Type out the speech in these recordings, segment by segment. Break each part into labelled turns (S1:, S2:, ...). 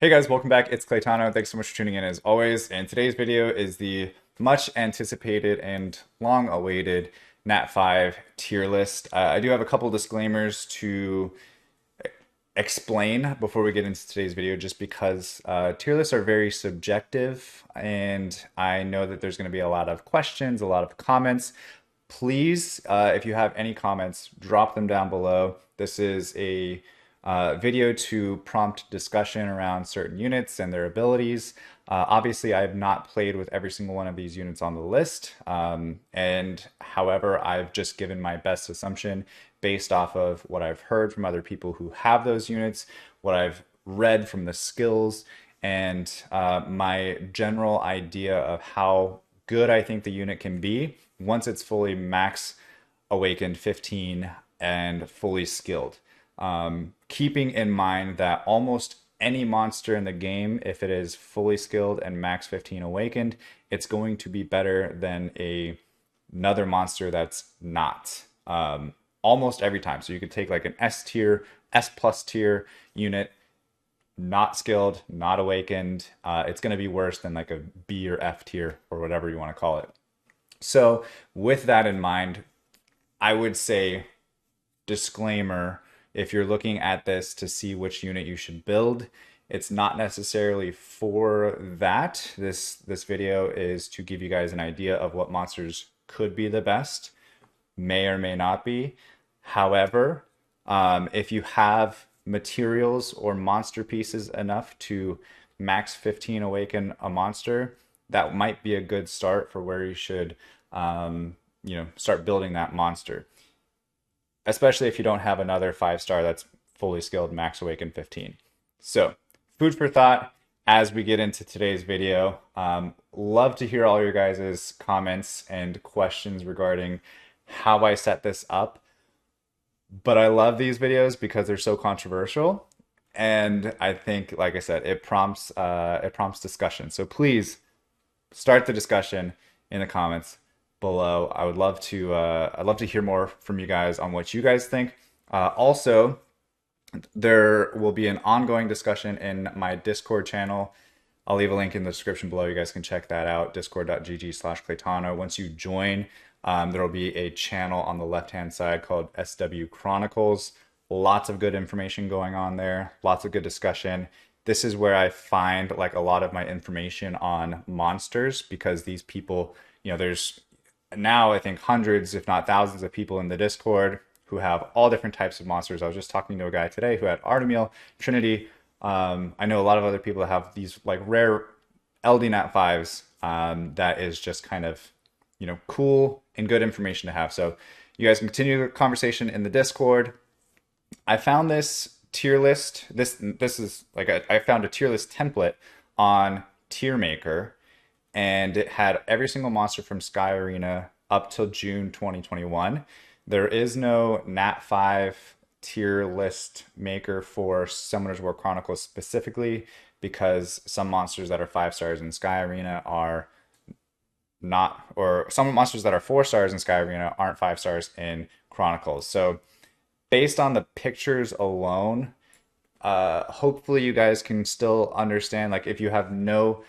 S1: Hey guys, welcome back. It's Claytano. Thanks so much for tuning in as always. And today's video is the much anticipated and long awaited Nat 5 tier list. I do have a couple disclaimers to explain before we get into today's video, just because tier lists are very subjective, and I know that there's going to be a lot of questions, a lot of comments. Please, if you have any comments, drop them down below. This is a video to prompt discussion around certain units and their abilities. Obviously, I have not played with every single one of these units on the list, and however, I've just given my best assumption based off of what I've heard from other people who have those units, what I've read from the skills, and my general idea of how good I think the unit can be once it's fully max awakened 15 and fully skilled. Keeping in mind that almost any monster in the game, if it is fully skilled and max 15 awakened, it's going to be better than another monster that's not. Almost every time. So you could take like an S tier, S plus tier unit, not skilled, not awakened. It's going to be worse than like a B or F tier or whatever you want to call it. So with that in mind, I would say disclaimer, if you're looking at this to see which unit you should build, it's not necessarily for that. This video is to give you guys an idea of what monsters could be the best, may or may not be. However, if you have materials or monster pieces enough to max 15 awaken a monster, that might be a good start for where you should start building that monster, especially if you don't have another 5-star that's fully skilled max awaken 15. So food for thought as we get into today's video. Love to hear all your guys' comments and questions regarding how I set this up. But I love these videos because they're so controversial. And I think, like I said, it prompts discussion. So please start the discussion in the comments below. I'd love to hear more from you guys on what you guys think. Also, there will be an ongoing discussion in my Discord channel. I'll leave a link in the description below. You guys can check that out, discord.gg/Claytano. Once you join, there will be a channel on the left-hand side called SW Chronicles. Lots of good information going on there, lots of good discussion. This is where I find like a lot of my information on monsters, because these people, there's now I think hundreds, if not thousands of people in the Discord who have all different types of monsters. I was just talking to a guy today who had Artemil, Trinity. I know a lot of other people that have these like rare LD Nat 5s that is just kind of, cool and good information to have. So you guys can continue the conversation in the Discord. I found this tier list. This is like I found a tier list template on Tier Maker, and it had every single monster from Sky Arena up till June 2021. There is no Nat 5 tier list maker for Summoners War Chronicles specifically, because some monsters that are 5-stars in Sky Arena are not, or some monsters that are 4-stars in Sky Arena aren't 5-stars in Chronicles. So based on the pictures alone, hopefully you guys can still understand, like if you have no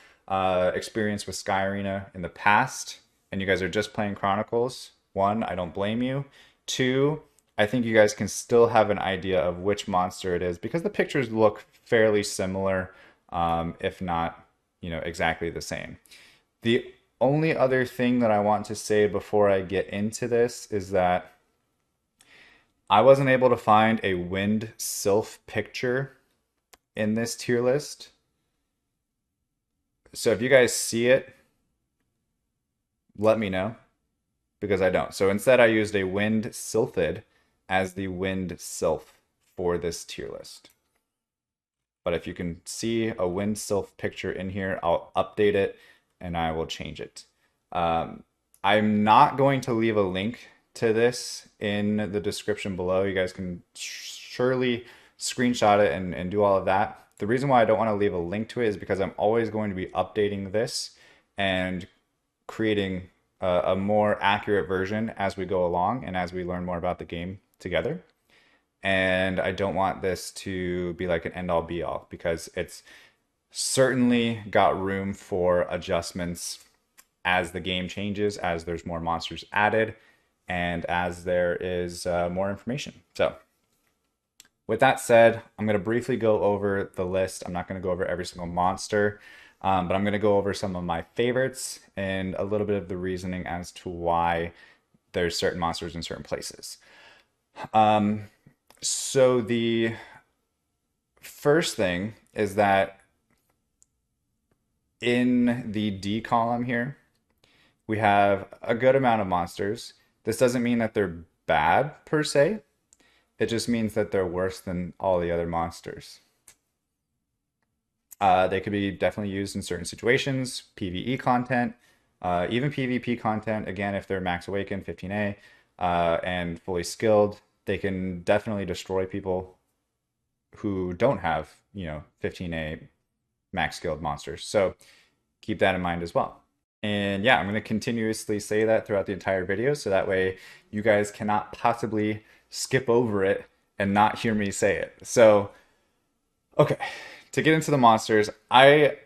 S1: experience with Sky Arena in the past and you guys are just playing Chronicles, one, I don't blame you. Two, I think you guys can still have an idea of which monster it is, because the pictures look fairly similar, if not, exactly the same. The only other thing that I want to say before I get into this is that I wasn't able to find a Wind Sylph picture in this tier list. So if you guys see it, let me know, because I don't. So instead I used a Wind Sylphid as the Wind Sylph for this tier list. But if you can see a Wind Sylph picture in here, I'll update it and I will change it. I'm not going to leave a link to this in the description below. You guys can surely screenshot it and do all of that. The reason why I don't want to leave a link to it is because I'm always going to be updating this and creating a more accurate version as we go along and as we learn more about the game together. And I don't want this to be like an end all be all, because it's Certainly got room for adjustments as the game changes, as there's more monsters added, and as there is more information. So, with that said, I'm going to briefly go over the list. I'm not going to go over every single monster, but I'm going to go over some of my favorites and a little bit of the reasoning as to why there's certain monsters in certain places. So, the first thing is that in the D column here, we have a good amount of monsters. This doesn't mean that they're bad per se. It just means that they're worse than all the other monsters. They could be definitely used in certain situations, PvE content, even PvP content. Again, if they're max awakened, 15A, and fully skilled, they can definitely destroy people who don't have, 15A max skilled monsters. So keep that in mind as well. And yeah, I'm going to continuously say that throughout the entire video, so that way you guys cannot possibly skip over it and not hear me say it. So, okay, to get into the monsters, I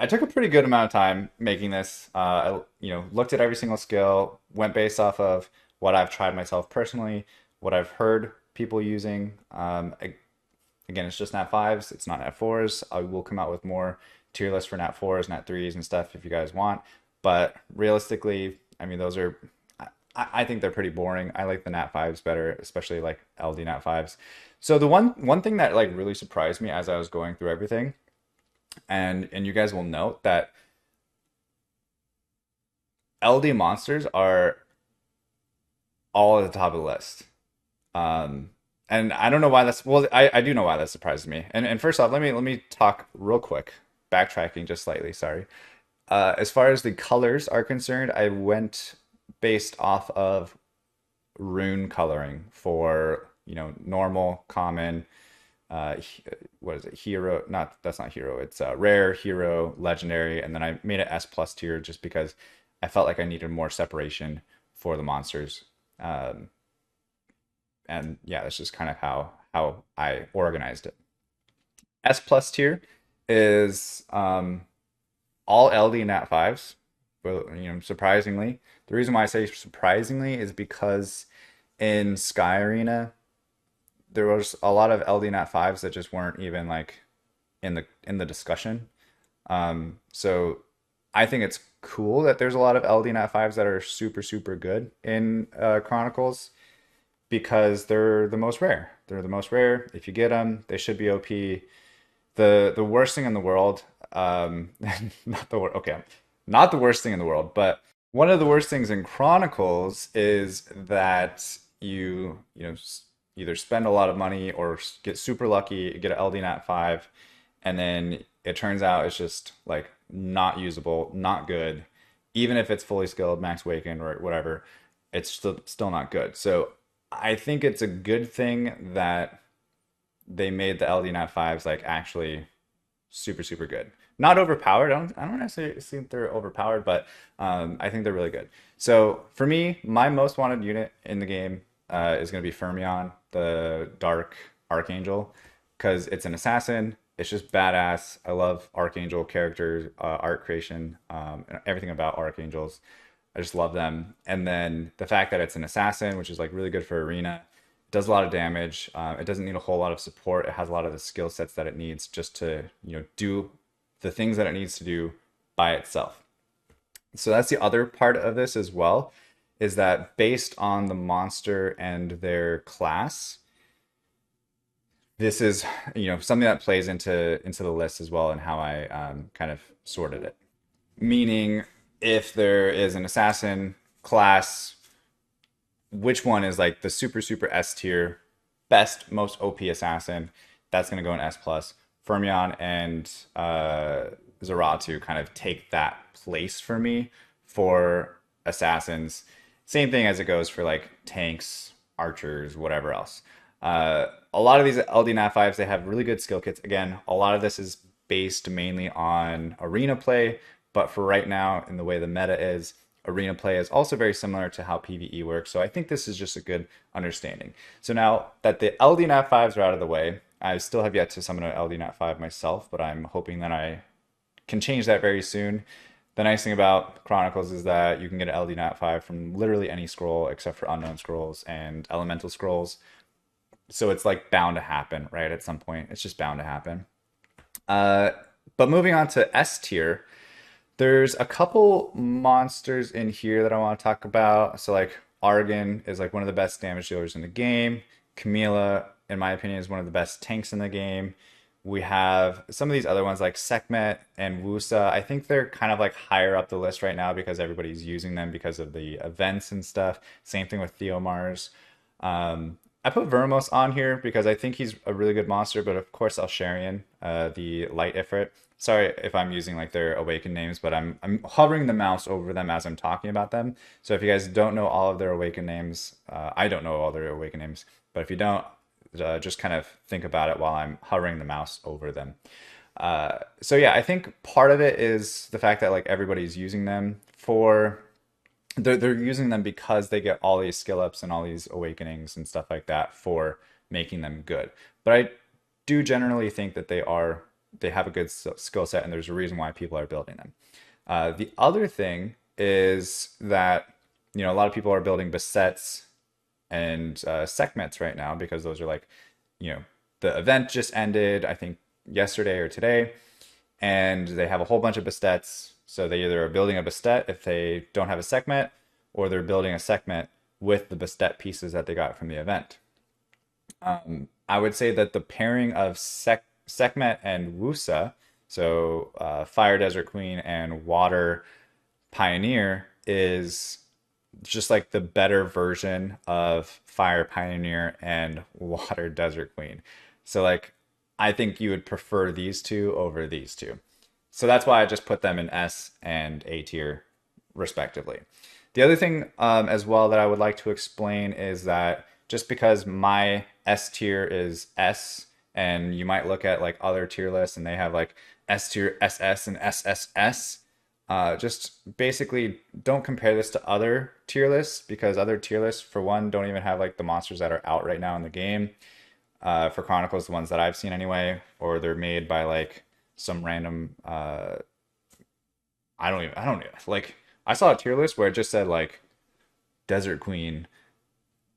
S1: took a pretty good amount of time making this. I looked at every single skill, went based off of what I've tried myself personally, what I've heard people using. Again, it's just Nat 5s, it's not Nat 4s. I will come out with more tier lists for Nat 4s, Nat 3s, and stuff if you guys want. But realistically, I mean, those are, I think they're pretty boring. I like the Nat 5s better, especially like LD Nat 5s. So the one thing that like really surprised me as I was going through everything, and you guys will note that LD monsters are all at the top of the list. And I don't know why that's, well, I do know why that surprised me. And first off, let me talk real quick, backtracking just slightly, sorry. As far as the colors are concerned, I went based off of rune coloring for, normal, common, what is it? Hero, not, that's not hero. It's rare, hero, legendary. And then I made it S plus tier just because I felt like I needed more separation for the monsters. And yeah, that's just kind of how I organized it. S plus tier is all LD Nat 5s. But surprisingly, the reason why I say surprisingly is because in Sky Arena there was a lot of LD Nat 5s that just weren't even like in the discussion. So I think it's cool that there's a lot of LD Nat 5s that are super super good in Chronicles because they're the most rare. They're the most rare. If you get them, they should be OP. The worst thing in the world, not the okay, not the worst thing in the world, but one of the worst things in Chronicles is that either spend a lot of money or get super lucky, get an LD Nat 5, and then it turns out it's just like not usable, not good. Even if it's fully skilled, max awakened, or whatever, it's still not good. So I think it's a good thing that they made the LD Nat 5s like actually super super good. Not overpowered. I don't necessarily think they're overpowered, but I think they're really good. So for me, my most wanted unit in the game is going to be Fermion, the Dark Archangel, because it's an assassin. It's just badass. I love Archangel characters, art creation, everything about Archangels. I just love them. And then the fact that it's an assassin, which is like really good for arena, does a lot of damage. It doesn't need a whole lot of support. It has a lot of the skill sets that it needs just to, do the things that it needs to do by itself. So that's the other part of this as well, is that based on the monster and their class, this is, something that plays into the list as well and how I kind of sorted it. Meaning, if there is an assassin class, which one is like the super super S tier, best, most OP assassin? That's gonna go in S plus. Fermion and Zeratu kind of take that place for me for assassins. Same thing as it goes for like tanks, archers, whatever else. A lot of these LD Nat 5s, they have really good skill kits. Again, a lot of this is based mainly on arena play, but for right now, in the way the meta is, arena play is also very similar to how PvE works. So I think this is just a good understanding. So now that the LD Nat 5s are out of the way, I still have yet to summon an LD Nat 5 myself, but I'm hoping that I can change that very soon. The nice thing about Chronicles is that you can get an LD Nat 5 from literally any scroll except for unknown scrolls and elemental scrolls. So it's like bound to happen, right? At some point, it's just bound to happen. Uh, but moving on to S tier, there's a couple monsters in here that I want to talk about. So like Argon is like one of the best damage dealers in the game. Camila, in my opinion, is one of the best tanks in the game. We have some of these other ones like Sekhmet and Wusa. I think they're kind of like higher up the list right now because everybody's using them because of the events and stuff. Same thing with Theomars. I put Vermos on here because I think he's a really good monster, but of course Elsharion, the Light Ifrit. Sorry if I'm using like their awakened names, but I'm hovering the mouse over them as I'm talking about them. So if you guys don't know all of their awakened names, I don't know all their awakened names, but if you don't, just kind of think about it while I'm hovering the mouse over them. So yeah, I think part of it is the fact that like everybody's using them for they're using them because they get all these skill ups and all these awakenings and stuff like that for making them good. But I do generally think that they have a good skill set and there's a reason why people are building them. The other thing is that a lot of people are building Besets and Sekhmets right now because those are like you know the event just ended I think yesterday or today, and they have a whole bunch of Bestets. So they either are building a Bestet if they don't have a Sekhmet, or they're building a Sekhmet with the Bestet pieces that they got from the event. I would say that the pairing of Sekhmet and Wusa, so Fire Desert Queen and Water Pioneer, is just like the better version of Fire Pioneer and Water Desert Queen. So like I think you would prefer these two over these two. So that's why I just put them in S and A tier respectively. The other thing as well that I would like to explain is that just because my S tier is S, and you might look at like other tier lists and they have like S tier, SS, and SSS, just basically don't compare this to other tier lists because other tier lists, for one, don't even have like the monsters that are out right now in the game. For Chronicles, the ones that I've seen anyway, or they're made by like some random I don't even like I saw a tier list where it just said like Desert Queen,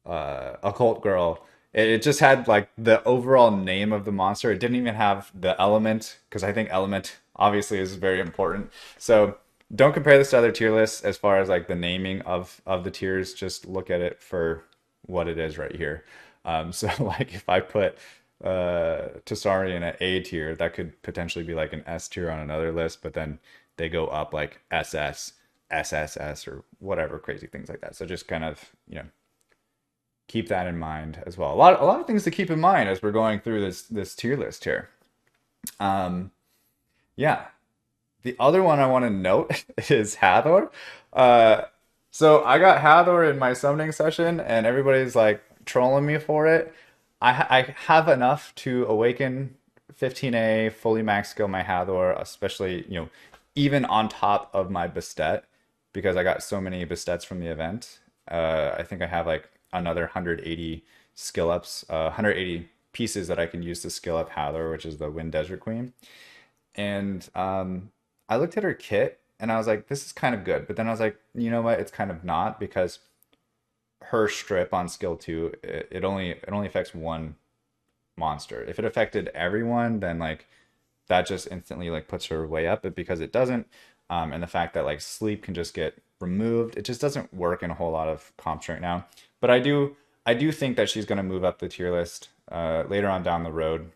S1: Occult Girl. It just had like the overall name of the monster. It didn't even have the element because I think element obviously is very important. So don't compare this to other tier lists as far as like the naming of the tiers. Just look at it for what it is right here. So like if I put Tasari in an A tier, that could potentially be like an S tier on another list, but then they go up like SS, SSS, or whatever crazy things like that. So just kind of, keep that in mind as well. A lot of things to keep in mind as we're going through this tier list here. Um, yeah. The other one I want to note is Hathor. Uh, so I got Hathor in my summoning session, and everybody's like trolling me for it. I have enough to awaken 15A, fully max skill my Hathor, especially, even on top of my Bastet, because I got so many Bastets from the event. I think I have like another 180 skill ups, 180 pieces that I can use to skill up Hathor, which is the Wind Desert Queen. And I looked at her kit and I was like, this is kind of good. But then I was like, you know what? It's kind of not because her strip on skill 2, it only affects one monster. If it affected everyone, then like that just instantly like puts her way up. But because it doesn't, and the fact that like sleep can just get removed, it just doesn't work in a whole lot of comps right now. But I do think that she's going to move up the tier list later on down the road.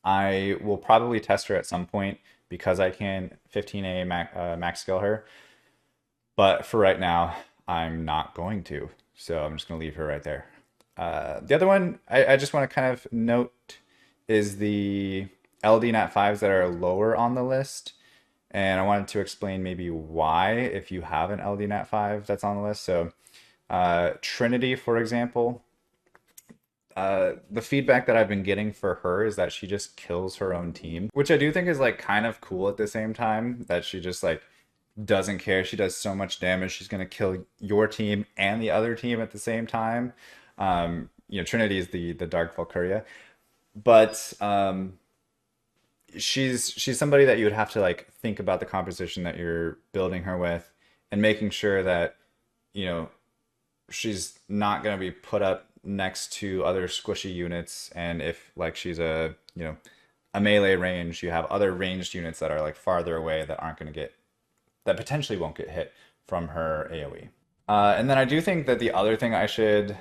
S1: I will probably test her at some point because I can 15A max skill her. But for right now, I'm not going to. So I'm just going to leave her right there. The other one I just want to kind of note is the LD Nat 5s that are lower on the list. And I wanted to explain maybe why if you have an LD Nat 5 that's on the list. So Trinity, for example, the feedback that I've been getting for her is that she just kills her own team, which I do think is like kind of cool at the same time, that she just like doesn't care. She does so much damage. She's going to kill your team and the other team at the same time. Trinity is the Dark Valkyria. but she's somebody that you would have to like think about the composition that you're building her with, and making sure that you know she's not going to be put up next to other squishy units. And if like she's a a melee range, you have other ranged units that are like farther away that aren't going to get that potentially won't get hit from her AoE. And then I do think that the other thing I should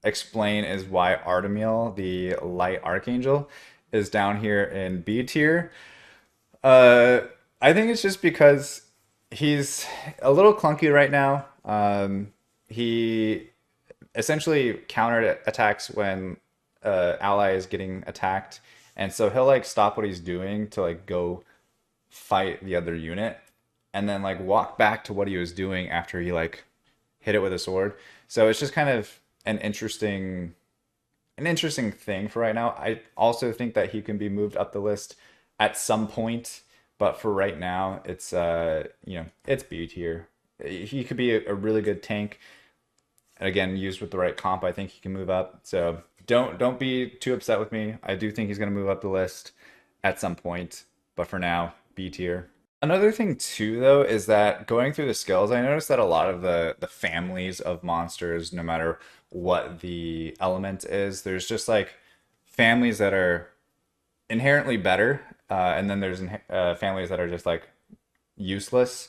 S1: explain is why Artemiel, the Light Archangel, is down here in B tier. Uh, I think it's just because he's a little clunky right now. He essentially counter attacks when ally is getting attacked, and so he'll like stop what he's doing to like go fight the other unit, and then like walk back to what he was doing after he like hit it with a sword. So it's just kind of an interesting thing for right now. I also think that he can be moved up the list at some point, but for right now, it's it's B tier. He could be a really good tank. Again, used with the right comp, I think he can move up. So don't be too upset with me. I do think he's going to move up the list at some point, but for now, B tier. Another thing too, though, is that going through the skills, I noticed that a lot of the families of monsters, no matter what the element is, there's just like families that are inherently better, and then there's families that are just like useless.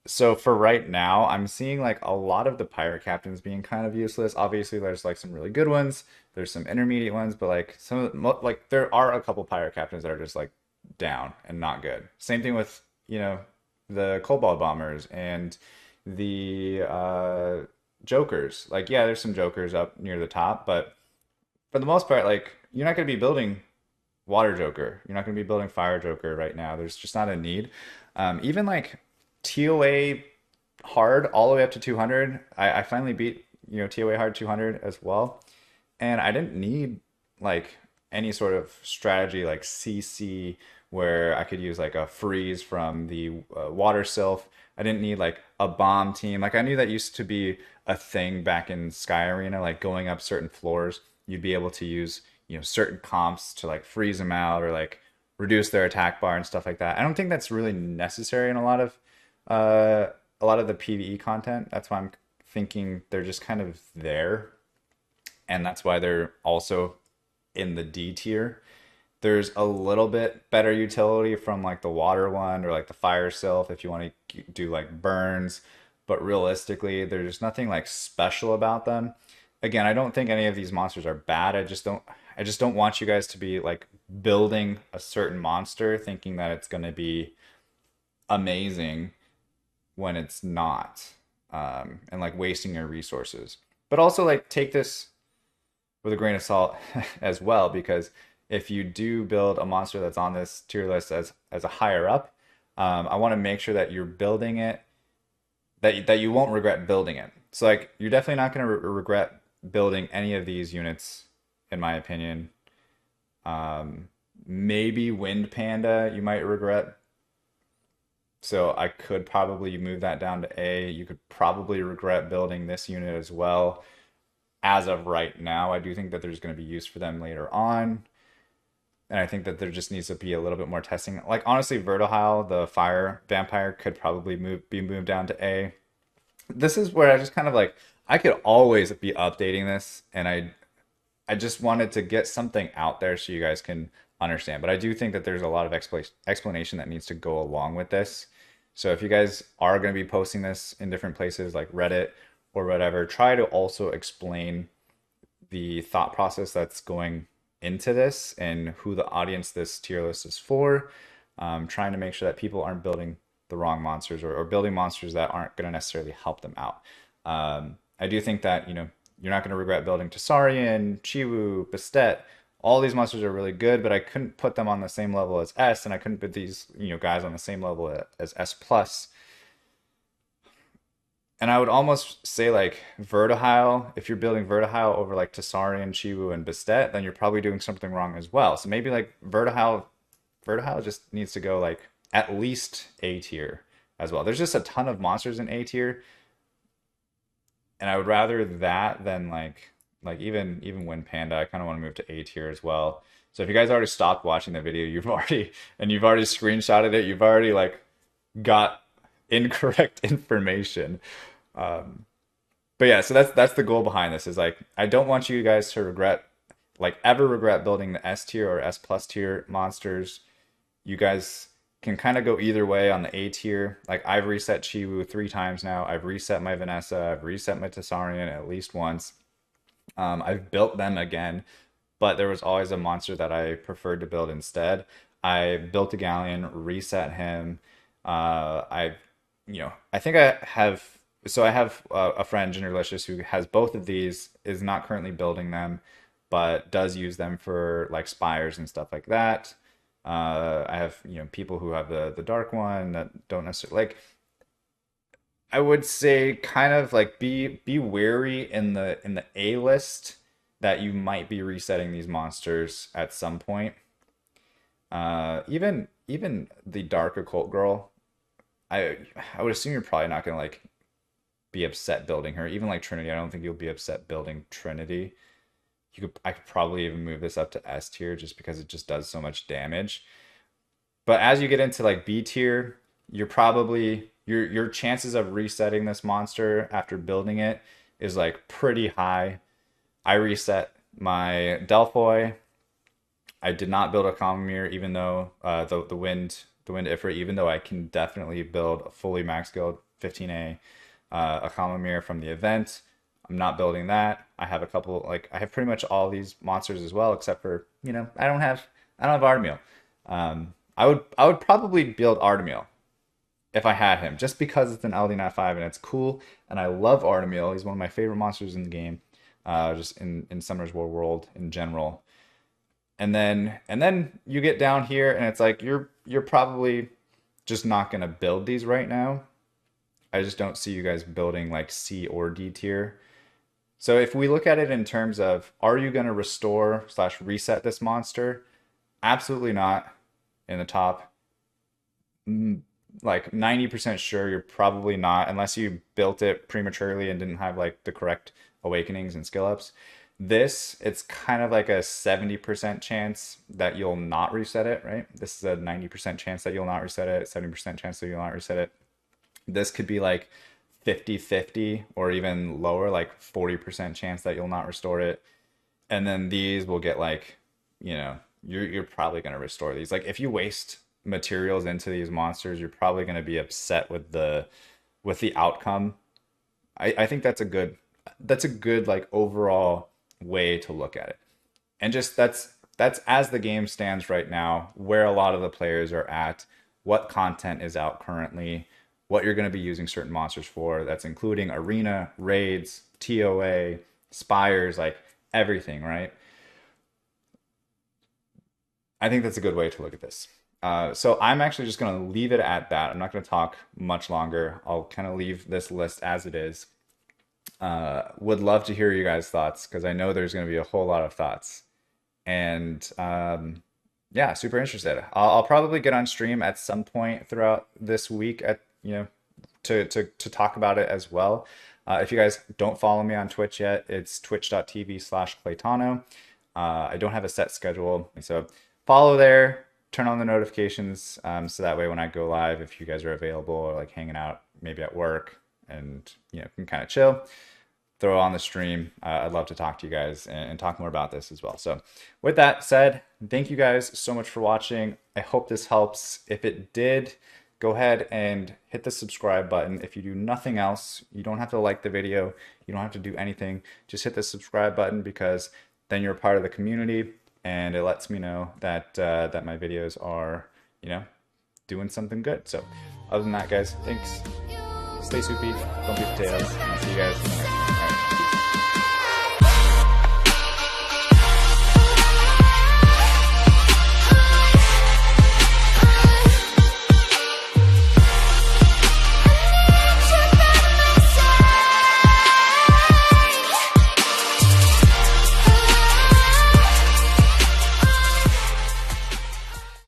S1: So for right now, I'm seeing like a lot of the pirate captains being kind of useless. Obviously, there's like some really good ones. There's some intermediate ones, but like some of like there are a couple pirate captains that are just like down and not good. Same thing with the Cobalt bombers and the jokers. Like yeah, there's some jokers up near the top, but for the most part, like you're not going to be building water joker. You're not going to be building fire joker right now. There's just not a need. Even like TOA hard all the way up to 200. I finally beat TOA hard 200 as well, and I didn't need like any sort of strategy like CC where I could use like a freeze from the water sylph. I didn't need like a bomb team. Like I knew that used to be a thing back in Sky Arena, like going up certain floors, you'd be able to use certain comps to like freeze them out or like reduce their attack bar and stuff like that. I don't think that's really necessary in uh, a lot of the PvE content. That's why I'm thinking they're just kind of there, and that's why they're also in the D tier. There's a little bit better utility from like the water one or like the fire sylph if you want to do like burns, but realistically, there's nothing like special about them. Again, I don't think any of these monsters are bad. I just don't want you guys to be like building a certain monster thinking that it's going to be amazing when it's not, and like wasting your resources. But also like take this with a grain of salt as well, because if you do build a monster that's on this tier list as a higher up, I want to make sure that you're building it that you won't regret building it. So like you're definitely not going to regret building any of these units, in my opinion. Maybe Wind Panda you might regret. So I could probably move that down to A. You could probably regret building this unit as well. As of right now, I do think that there's going to be use for them later on. And I think that there just needs to be a little bit more testing. Like honestly, Vertihile, the fire vampire, could probably be moved down to A. This is where I just kind of like I could always be updating this, and I just wanted to get something out there so you guys can understand. But I do think that there's a lot of explanation that needs to go along with this. So if you guys are going to be posting this in different places like Reddit or whatever, try to also explain the thought process that's going into this and who the audience this tier list is for. Trying to make sure that people aren't building the wrong monsters, or building monsters that aren't going to necessarily help them out. I do think that, you're not going to regret building Tessarian, Chiwu, Bastet. All these monsters are really good, but I couldn't put them on the same level as S, and I couldn't put these, guys on the same level as S plus. And I would almost say like Vertihile, if you're building Vertihile over like Tessarian, Chiwu, and Bastet, then you're probably doing something wrong as well. So maybe like Vertihile just needs to go like at least A tier as well. There's just a ton of monsters in A tier, and I would rather that than like Like even Wind Panda, I kind of want to move to A tier as well. So if you guys already stopped watching the video, you've already screenshotted it, you've already like got incorrect information. But yeah, so that's the goal behind this is like I don't want you guys to ever regret building the S tier or S plus tier monsters. You guys can kind of go either way on the A tier. Like I've reset Chiwu 3 times now. I've reset my Vanessa. I've reset my Tessarian at least once. I've built them again, but there was always a monster that I preferred to build instead. I built a Galleon, reset him. I think I have. So I have a friend, Genderlicious, who has both of these. Is not currently building them, but does use them for like spires and stuff like that. I have people who have the dark one that don't necessarily like. I would say kind of like be wary in the A list that you might be resetting these monsters at some point. Even the dark occult girl, I would assume you're probably not gonna like be upset building her. Even like Trinity, I don't think you'll be upset building Trinity. I could probably even move this up to S tier just because it just does so much damage. But as you get into like B tier, you're probably your chances of resetting this monster after building it is like pretty high. I reset my Delphoi. I did not build a Common even though the wind Ifrit, even though I can definitely build a fully max skilled 15A a Common from the event. I'm not building that. I have a couple like I have pretty much all these monsters as well, except for I don't have Artemeal. I would probably build Artemeal if I had him, just because it's an LD95 and it's cool, and I love Artemeal. He's one of my favorite monsters in the game, just in Summoner's War world in general. And then you get down here, and it's like you're probably just not gonna build these right now. I just don't see you guys building like C or D tier. So if we look at it in terms of are you gonna restore slash reset this monster? Absolutely not in the top. Like 90% sure you're probably not, unless you built it prematurely and didn't have like the correct awakenings and skill ups. It's kind of like a 70% chance that you'll not reset it, right? This is a 90% chance that you'll not reset it, 70% chance that you'll not reset it. This could be like 50-50 or even lower, like 40% chance that you'll not restore it. And then these will get like, you're probably going to restore these. Like if you waste materials into these monsters, you're probably going to be upset with the outcome. I think that's a good like overall way to look at it. And just that's as the game stands right now, where a lot of the players are at, what content is out currently, what you're going to be using certain monsters for. That's including arena, raids, TOA, spires, like everything, right? I think that's a good way to look at this. So I'm actually just going to leave it at that. I'm not going to talk much longer. I'll kind of leave this list as it is. Would love to hear you guys' thoughts because I know there's going to be a whole lot of thoughts. And yeah, super interested. I'll probably get on stream at some point throughout this week to talk about it as well. If you guys don't follow me on Twitch yet, it's twitch.tv/Claytano. I don't have a set schedule, so follow there. Turn on the notifications so that way when I go live, if you guys are available or like hanging out maybe at work and can kind of chill, throw on the stream. I'd love to talk to you guys and talk more about this as well. So with that said, thank you guys so much for watching. I hope this helps. If it did, go ahead and hit the subscribe button. If you do nothing else, you don't have to like the video. You don't have to do anything. Just hit the subscribe button because then you're part of the community. And it lets me know that that my videos are, doing something good. So other than that, guys, thanks. Stay soupy. Don't be potatoes. And I'll see you guys in the next one.